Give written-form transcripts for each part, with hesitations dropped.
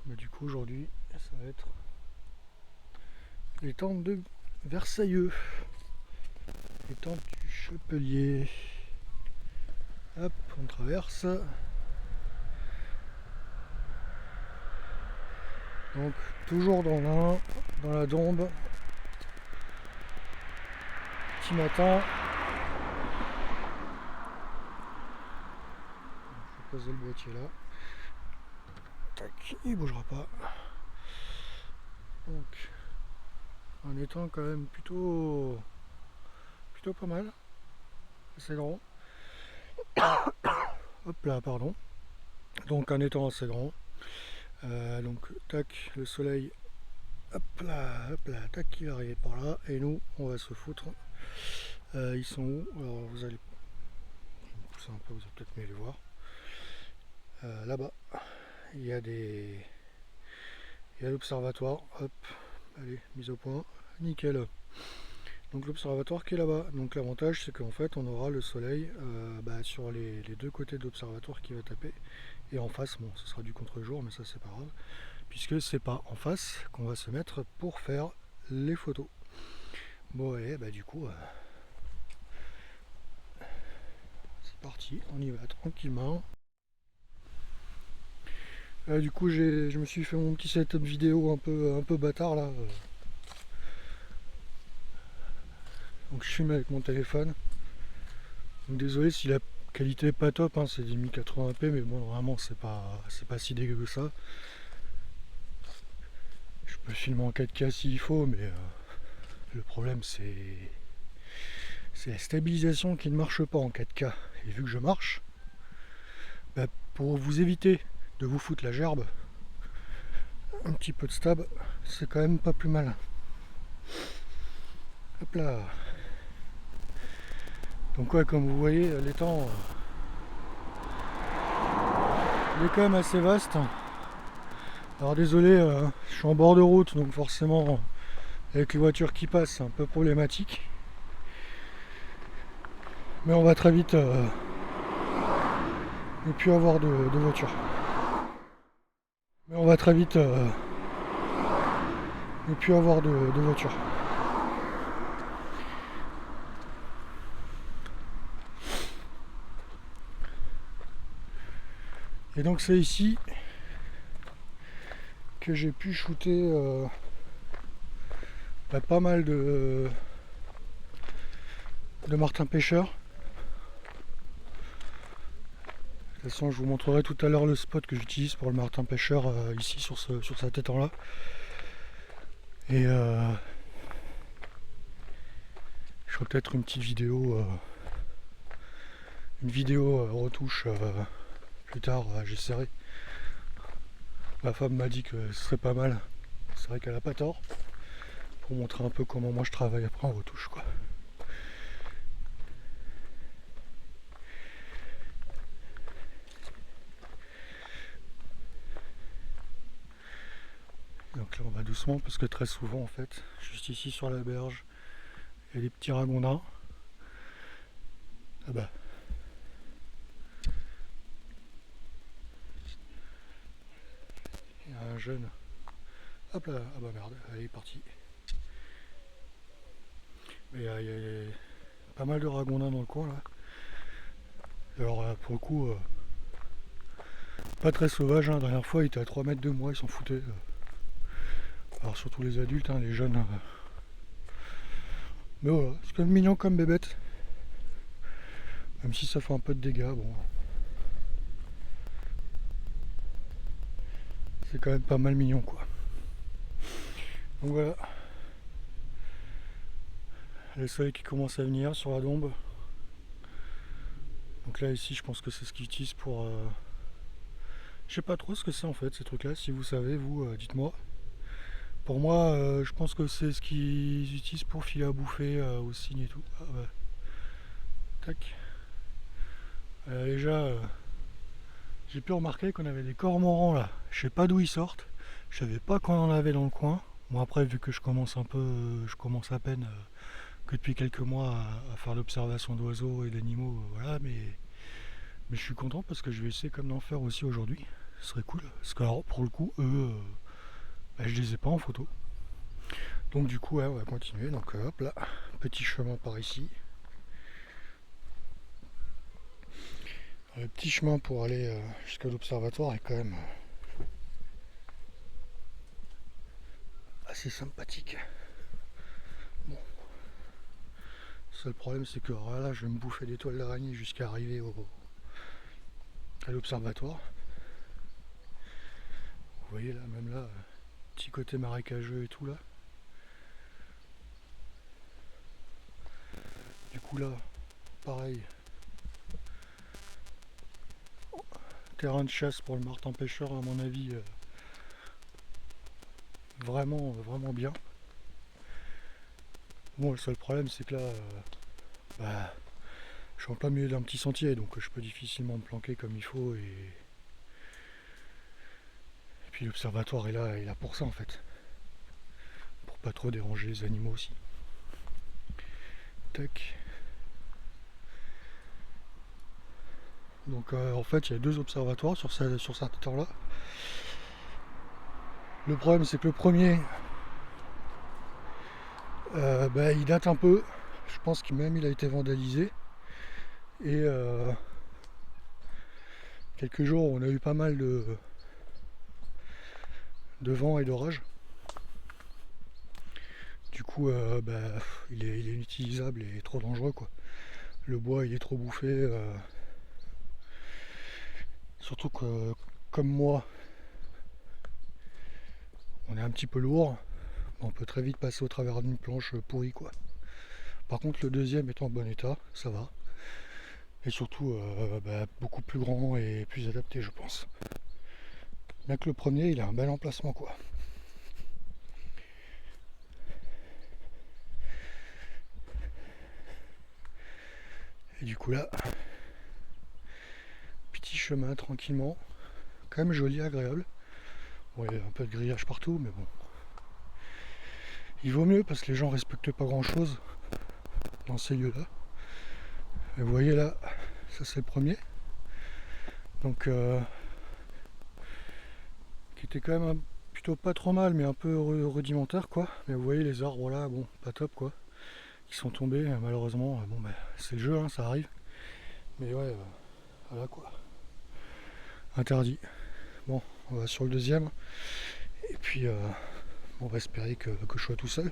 Mais du coup aujourd'hui ça va être les tentes de Versailleux, les tentes du Chapelier. Hop, on traverse. Donc toujours dans l'Ain, dans la Dombe. Petit matin. Je vais poser le boîtier là. Tac, il bougera pas. Donc un étang quand même plutôt pas mal. Assez grand. Hop là, pardon. Donc un étang assez grand. Donc tac, le soleil, hop là, tac, il va arriver par là. Et nous, on va se foutre. Ils sont où? Alors vous allez pousser un peu, vous allez peut-être mieux les voir. Là-bas, il y a l'observatoire. Hop, allez, mise au point. Nickel. Donc l'observatoire qui est là-bas. Donc l'avantage c'est qu'en fait on aura le soleil sur les deux côtés de l'observatoire qui va taper. Et en face, bon, ce sera du contre-jour, mais ça c'est pas grave. Puisque c'est pas en face qu'on va se mettre pour faire les photos. Bon et du coup c'est parti, on y va tranquillement. Du coup je me suis fait mon petit setup vidéo un peu bâtard là. Donc je filme avec mon téléphone. Donc désolé si la qualité est pas top, hein, c'est des 1080p, mais bon vraiment c'est pas si dégueu que ça. Je peux filmer en 4K s'il faut, mais le problème c'est la stabilisation qui ne marche pas en 4K. Et vu que je marche, pour vous éviter de vous foutre la gerbe, un petit peu de stab, c'est quand même pas plus mal. Hop là. Donc ouais, comme vous voyez, l'étang il est quand même assez vaste. Alors désolé, je suis en bord de route, donc forcément avec les voitures qui passent, c'est un peu problématique. Mais on va très vite ne plus avoir de voitures. Mais on va très vite ne plus avoir de voitures. Et donc c'est ici que j'ai pu shooter pas mal de martins pêcheurs. De toute façon je vous montrerai tout à l'heure le spot que j'utilise pour le martin pêcheur ici sur cet étang là. Et je ferai peut-être une petite vidéo retouche plus tard, j'essaierai. Ma femme m'a dit que ce serait pas mal. C'est vrai qu'elle a pas tort. Pour montrer un peu comment moi je travaille après en retouche quoi. Donc là on va doucement parce que très souvent en fait, juste ici sur la berge, il y a des petits ragondins. Ah bah. Il y a un jeune. Hop là, ah bah merde, elle est partie. Mais il y a pas mal de ragondins dans le coin là. Alors pour le coup, pas très sauvage, hein. La dernière fois il était à 3 mètres de moi, ils s'en foutaient. Alors surtout les adultes, hein, les jeunes. Mais voilà, c'est quand même mignon comme bébête. Même si ça fait un peu de dégâts, bon. C'est quand même pas mal mignon quoi. Donc voilà. Le soleil qui commence à venir sur la Dombe. Donc là ici je pense que c'est ce qu'ils utilisent pour... Je sais pas trop ce que c'est en fait ces trucs là, si vous savez vous dites-moi. Pour moi je pense que c'est ce qu'ils utilisent pour filer à bouffer aux cygnes et tout. Ah bah. Tac. Déjà j'ai pu remarquer qu'on avait des cormorans là. Je sais pas d'où ils sortent. Je savais pas qu'on en avait dans le coin. Bon après vu que je commence à peine que depuis quelques mois à faire l'observation d'oiseaux et d'animaux, voilà, mais je suis content parce que je vais essayer comme d'en faire aussi aujourd'hui. Ce serait cool. Parce que alors, pour le coup, eux, bah, je les ai pas en photo. Donc du coup, ouais, on va continuer. Donc hop là, petit chemin par ici. Le petit chemin pour aller jusqu'à l'observatoire est quand même assez sympathique. Bon. Le seul problème, c'est que alors là, je vais me bouffer des toiles d'araignée jusqu'à arriver à l'observatoire. Vous voyez là, même là, petit côté marécageux et tout là. Du coup là, pareil, terrain de chasse pour le martin pêcheur à mon avis, vraiment bien. Bon, le seul problème c'est que là, bah, je suis en plein milieu d'un petit sentier, donc je peux difficilement me planquer comme il faut et puis l'observatoire est là pour ça en fait, pour pas trop déranger les animaux aussi. Tac. Donc en fait il y a deux observatoires sur cette hauteur là. Le problème c'est que le premier bah, il date un peu, je pense qu'il même il a été vandalisé et quelques jours on a eu pas mal de vent et d'orage. Du coup bah, il est inutilisable et trop dangereux quoi. Le bois il est trop bouffé, surtout que comme moi on est un petit peu lourd, on peut très vite passer au travers d'une planche pourrie quoi. Par contre le deuxième est en bon état, ça va. Et surtout bah, beaucoup plus grand et plus adapté je pense. Bien que le premier il a un bel emplacement quoi. Et du coup là, petit chemin tranquillement, quand même joli, agréable. Bon, il y a un peu de grillage partout, mais bon. Il vaut mieux parce que les gens respectent pas grand chose dans ces lieux-là. Et vous voyez là, ça c'est le premier. Donc, qui était quand même plutôt pas trop mal, mais un peu rudimentaire quoi. Mais vous voyez les arbres là, bon, pas top quoi. Qui sont tombés, malheureusement. Bon, bah, c'est le jeu, hein, ça arrive. Mais ouais, voilà quoi. Interdit. Bon, on va sur le deuxième. Et puis, on va espérer que je sois tout seul.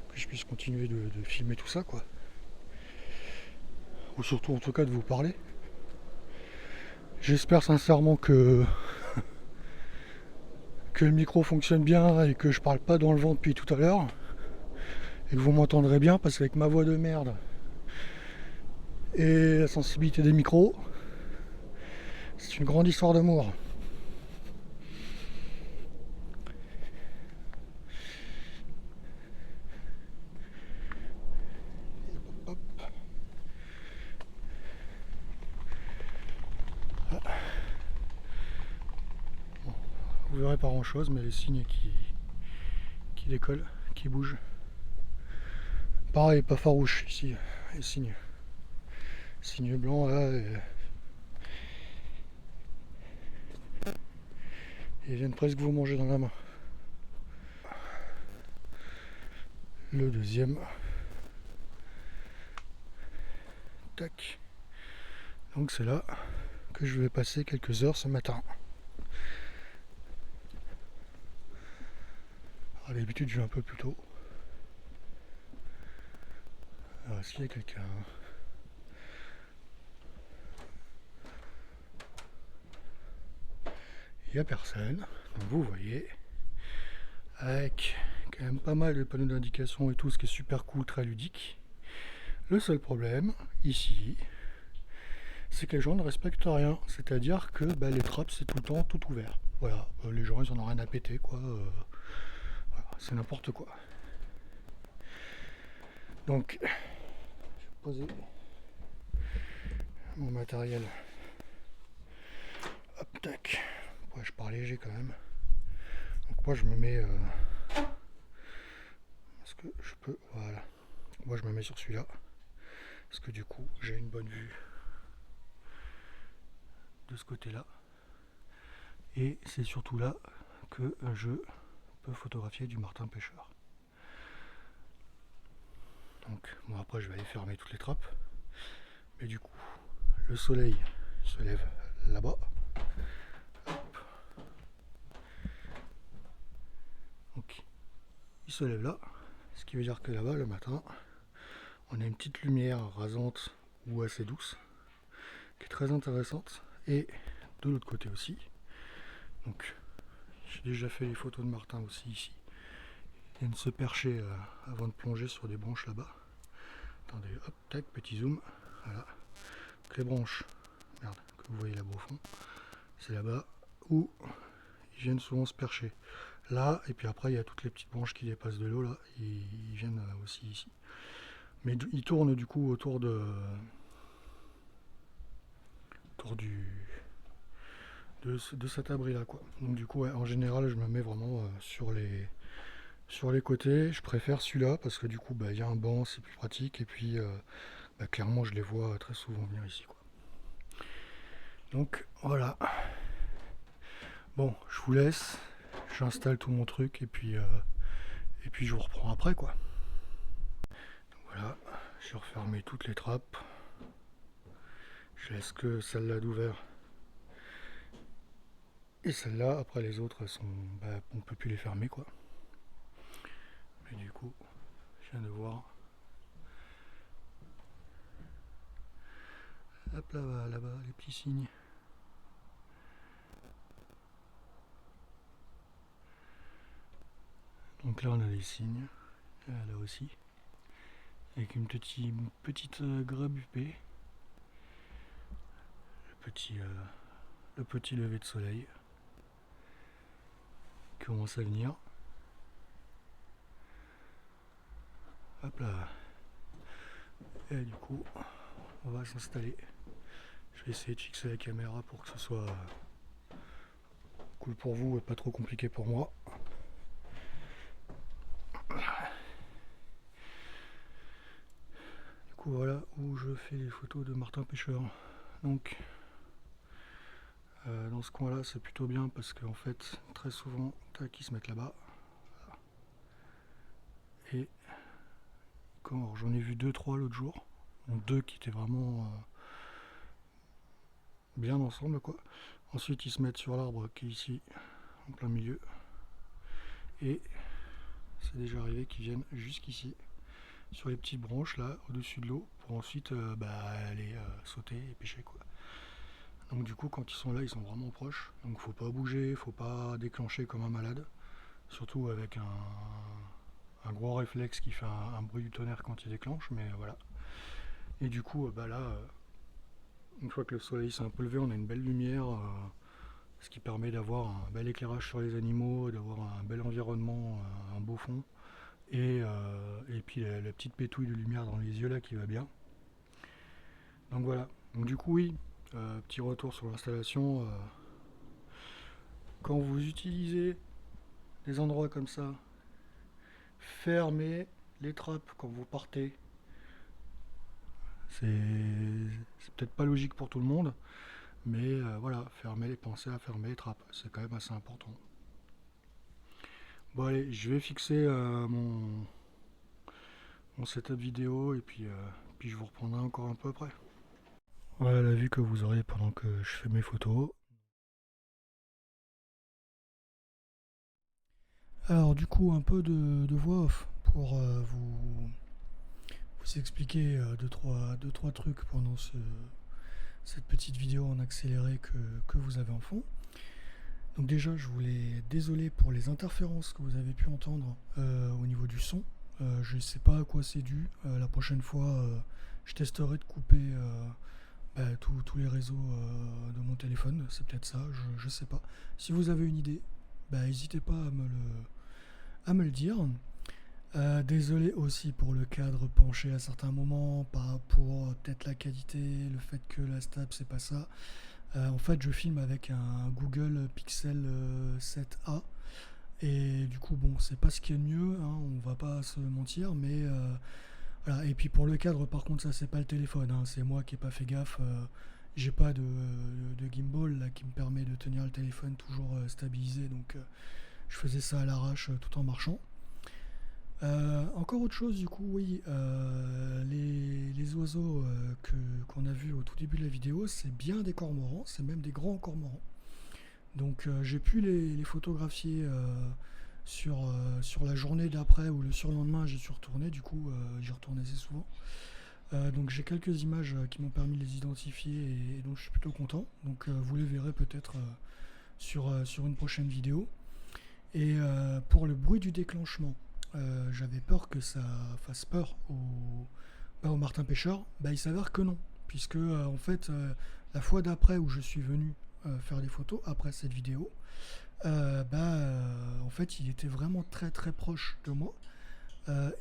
Que je puisse continuer de filmer tout ça quoi. Ou surtout en tout cas de vous parler. J'espère sincèrement que le micro fonctionne bien et que je parle pas dans le vent depuis tout à l'heure. Et que vous m'entendrez bien parce qu'avec ma voix de merde et la sensibilité des micros, c'est une grande histoire d'amour. Hop. Bon, vous verrez pas grand chose, mais les signes qui décollent, qui bougent. Pareil, pas farouche ici, les signes. Signes blancs là. Ils viennent presque vous manger dans la main. Le deuxième. Tac. Donc c'est là que je vais passer quelques heures ce matin. Alors, d'habitude je vais un peu plus tôt. Alors est-ce qu'il y a quelqu'un? Il n'y a personne. Donc vous voyez. Avec quand même pas mal de panneaux d'indication et tout, ce qui est super cool, très ludique. Le seul problème, ici, c'est que les gens ne respectent rien. C'est-à-dire que bah, les trappes, c'est tout le temps tout ouvert. Voilà, les gens, ils en ont rien à péter, quoi. Voilà, c'est n'importe quoi. Donc, je vais poser mon matériel. Hop, tac. Ouais, je pars léger quand même. Donc moi, je me mets... Est-ce que je peux... Voilà. Moi, je me mets sur celui-là. Parce que du coup, j'ai une bonne vue de ce côté-là. Et c'est surtout là que je peux photographier du martin pêcheur. Donc bon, après je vais aller fermer toutes les trappes. Mais du coup, le soleil se lève là-bas. Donc il se lève là, ce qui veut dire que là-bas le matin, on a une petite lumière rasante ou assez douce, qui est très intéressante. Et de l'autre côté aussi. Donc j'ai déjà fait les photos de martin aussi ici. Ils viennent se percher avant de plonger sur des branches là-bas. Attendez, hop, tac, petit zoom. Voilà. Donc les branches, merde, que vous voyez là-bas au fond, c'est là-bas où ils viennent souvent se percher. Là, et puis après il y a toutes les petites branches qui dépassent de l'eau là, ils viennent aussi ici. Mais ils tournent du coup autour de cet abri là quoi. Donc du coup ouais, en général je me mets vraiment sur les côtés. Je préfère celui-là parce que du coup il y a un banc, c'est plus pratique, et puis clairement je les vois très souvent venir ici quoi. Donc voilà. Bon, je vous laisse, j'installe tout mon truc et puis je vous reprends après quoi. Donc voilà, j'ai refermé toutes les trappes. Je laisse que celle-là d'ouvert. Et celle-là, après les autres sont. On peut plus les fermer quoi. Mais du coup, je viens de voir. Hop là-bas, les petits signes. Donc là on a les signes. Là aussi. Avec une petite grappe UP. Le petit lever de soleil. Qui commence à venir. Hop là. Et du coup, on va s'installer. Je vais essayer de fixer la caméra pour que ce soit cool pour vous et pas trop compliqué pour moi. Du coup voilà où je fais les photos de martin pêcheur. Donc dans ce coin là c'est plutôt bien parce qu'en fait très souvent tac, ils se mettent là-bas. Et quand j'en ai vu 2-3 l'autre jour, donc 2 qui étaient vraiment bien ensemble quoi. Ensuite ils se mettent sur l'arbre qui est ici en plein milieu, et c'est déjà arrivé qu'ils viennent jusqu'ici sur les petites branches là au dessus de l'eau pour ensuite aller sauter et pêcher quoi. Donc du coup quand ils sont là ils sont vraiment proches, donc faut pas bouger, faut pas déclencher comme un malade, surtout avec un gros réflexe qui fait un bruit du tonnerre quand il déclenche, mais voilà. Et du coup là une fois que le soleil s'est un peu levé, on a une belle lumière, ce qui permet d'avoir un bel éclairage sur les animaux, d'avoir un bel environnement, un beau fond, et puis la petite pétouille de lumière dans les yeux là qui va bien. Donc voilà, donc du coup oui, petit retour sur l'installation. Quand vous utilisez des endroits comme ça, fermez les trappes quand vous partez. C'est peut-être pas logique pour tout le monde, mais voilà, pensez à fermer les trappes, c'est quand même assez important. Bon allez, je vais fixer mon setup vidéo et puis je vous reprendrai encore un peu après. Voilà la vue que vous aurez pendant que je fais mes photos. Alors du coup un peu de voix off pour vous expliquer deux trois trucs pendant cette petite vidéo en accéléré que vous avez en fond. Donc déjà je voulais désolé pour les interférences que vous avez pu entendre au niveau du son. Je ne sais pas à quoi c'est dû. La prochaine fois je testerai de couper tous les réseaux de mon téléphone. C'est peut-être ça, je sais pas. Si vous avez une idée, n'hésitez pas à me le dire. Désolé aussi pour le cadre penché à certains moments, pour peut-être la qualité, le fait que la stab c'est pas ça. En fait je filme avec un Google Pixel 7a, et du coup bon c'est pas ce qui est de mieux, hein, on va pas se mentir, mais voilà. Et puis pour le cadre par contre ça c'est pas le téléphone, hein, c'est moi qui ai pas fait gaffe. j'ai pas de gimbal là, qui me permet de tenir le téléphone toujours stabilisé, donc je faisais ça à l'arrache tout en marchant. Encore autre chose du coup, oui, les oiseaux qu'on a vus au tout début de la vidéo, c'est bien des cormorans, c'est même des grands cormorans. Donc j'ai pu les photographier sur la journée d'après ou le surlendemain, j'y suis retourné, du coup j'y retourne assez souvent. Donc j'ai quelques images qui m'ont permis de les identifier et donc je suis plutôt content. Donc vous les verrez peut-être sur une prochaine vidéo. Et pour le bruit du déclenchement, j'avais peur que ça fasse peur au martin pêcheur. Bah, il s'avère que non, puisque en fait la fois d'après où je suis venu faire des photos après cette vidéo, en fait il était vraiment très très proche de moi.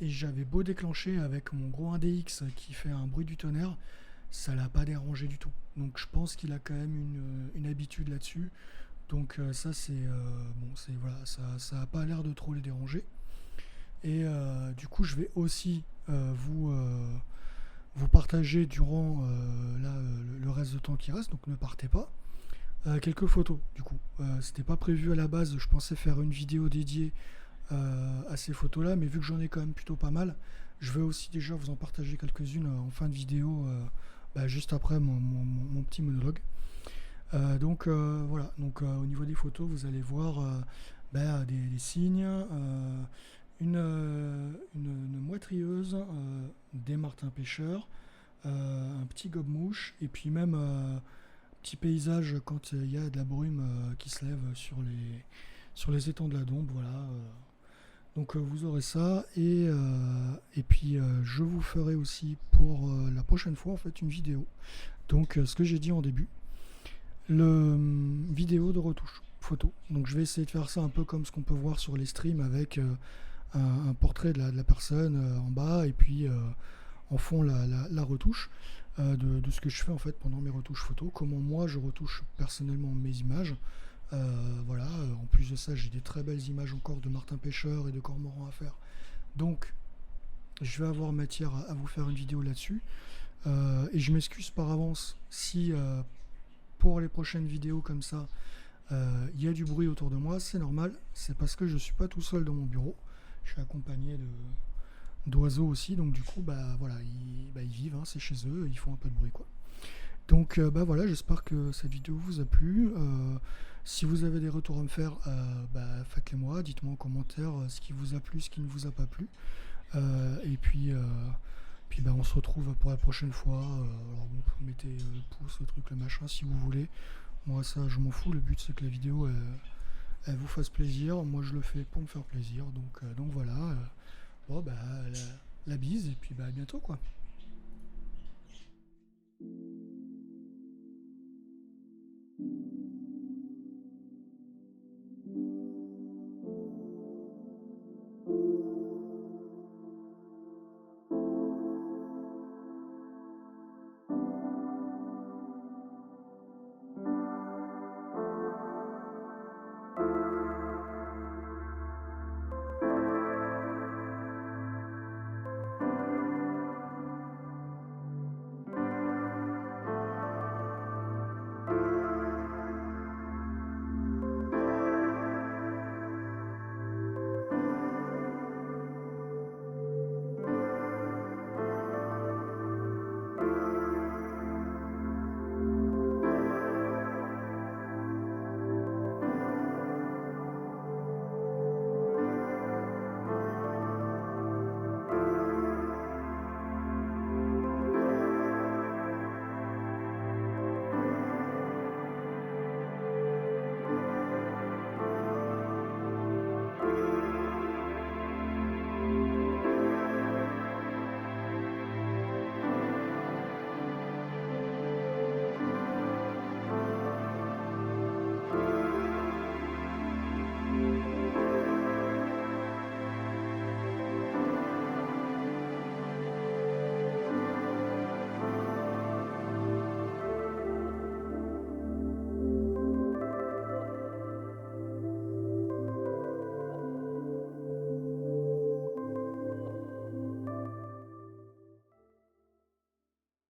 Et j'avais beau déclencher avec mon gros 1DX qui fait un bruit du tonnerre, ça l'a pas dérangé du tout. Donc je pense qu'il a quand même une habitude là-dessus. Donc ça c'est bon, c'est voilà, ça a pas l'air de trop les déranger. Et du coup je vais aussi vous partager durant le reste de temps qui reste, donc ne partez pas. Quelques photos du coup. C'était pas prévu à la base, je pensais faire une vidéo dédiée à ces photos là, mais vu que j'en ai quand même plutôt pas mal, je vais aussi déjà vous en partager quelques-unes en fin de vidéo, juste après mon petit monologue. Donc voilà, donc au niveau des photos vous allez voir des signes, une moitrieuse, des martins pêcheurs, un petit gobe-mouche, et puis même petit paysage quand il y a de la brume qui se lève sur les étangs de la Dombe, voilà. Donc vous aurez ça, et puis je vous ferai aussi pour la prochaine fois en fait une vidéo. Donc ce que j'ai dit en début, le vidéo de retouche photo. Donc je vais essayer de faire ça un peu comme ce qu'on peut voir sur les streams avec un portrait de la personne en bas, et puis en fond la retouche de ce que je fais en fait pendant mes retouches photos, comment moi je retouche personnellement mes images. Voilà, en plus de ça j'ai des très belles images encore de martin pêcheur et de cormorans à faire, donc je vais avoir matière à vous faire une vidéo là-dessus. Et je m'excuse par avance si pour les prochaines vidéos comme ça il y a du bruit autour de moi, c'est normal, c'est parce que je suis pas tout seul dans mon bureau, je suis accompagné d'oiseaux aussi, donc du coup voilà, ils vivent, hein, c'est chez eux, ils font un peu de bruit quoi. Donc voilà, j'espère que cette vidéo vous a plu. Si vous avez des retours à me faire, faites-les moi, dites-moi en commentaire ce qui vous a plu, ce qui ne vous a pas plu. Et puis on se retrouve pour la prochaine fois. Alors bon, vous mettez le pouce, le truc, le machin si vous voulez. Moi ça je m'en fous, le but c'est que la vidéo elle vous fasse plaisir. Moi je le fais pour me faire plaisir. Donc voilà. La bise, et puis à bientôt quoi.